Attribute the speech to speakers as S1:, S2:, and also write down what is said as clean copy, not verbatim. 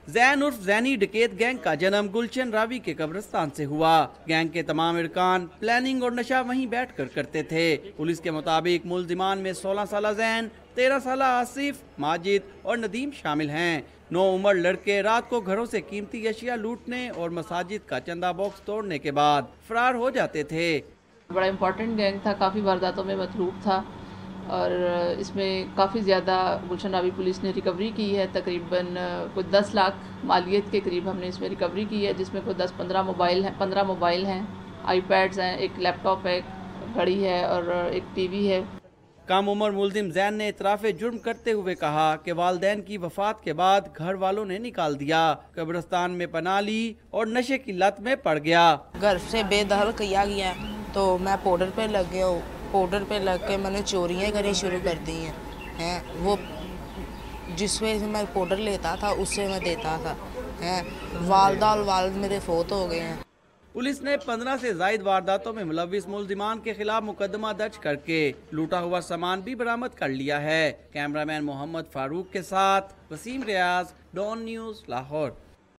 S1: زین عرف زینی ڈکیت گینگ کا جنم گلشن راوی کے قبرستان سے ہوا۔ گینگ کے تمام ارکان پلاننگ اور نشہ وہیں بیٹھ کر کرتے تھے۔ پولیس کے مطابق ملزمان میں 16 سالہ زین، 13 سالہ آصف، ماجد اور ندیم شامل ہیں۔ 9 عمر لڑکے رات کو گھروں سے قیمتی اشیاء لوٹنے اور مساجد کا چندہ باکس توڑنے کے بعد فرار ہو جاتے تھے۔
S2: بڑا امپورٹنٹ گینگ تھا، کافی وارداتوں میں مطلوب تھا اور اس میں کافی زیادہ گلشن راوی پولیس نے ریکوری کی ہے۔ تقریباً کوئی 10 لاکھ مالیت کے قریب ہم نے اس میں ریکوری کی ہے، جس میں کوئی 10-15 موبائل ہیں، آئی پیڈز ہیں، ایک لیپ ٹاپ ہے، ایک گھڑی ہے اور ایک ٹی وی ہے۔
S1: کم عمر ملزم زین نے اعتراف جرم کرتے ہوئے کہا کہ والدین کی وفات کے بعد گھر والوں نے نکال دیا، قبرستان میں پناہ لی اور نشے کی لت میں پڑ گیا۔
S3: گھر سے بے دخل کیا گیا تو میں پاؤڈر پہ لگ گیا ہوں، پاؤڈر پہ لگ کے میں نے چوریاں کرنی شروع کر دی ہیں۔ وہ جس وجہ سے میں پاؤڈر لیتا تھا اس سے میں دیتا تھا۔ والدہ اور والد میرے فوت ہو گئے ہیں۔
S1: پولیس نے 15 سے زائد وارداتوں میں ملوث ملزمان کے خلاف مقدمہ درج کر کے لوٹا ہوا سامان بھی برآمد کر لیا ہے۔ کیمرہ مین محمد فاروق کے ساتھ وسیم ریاض، ڈان نیوز، لاہور۔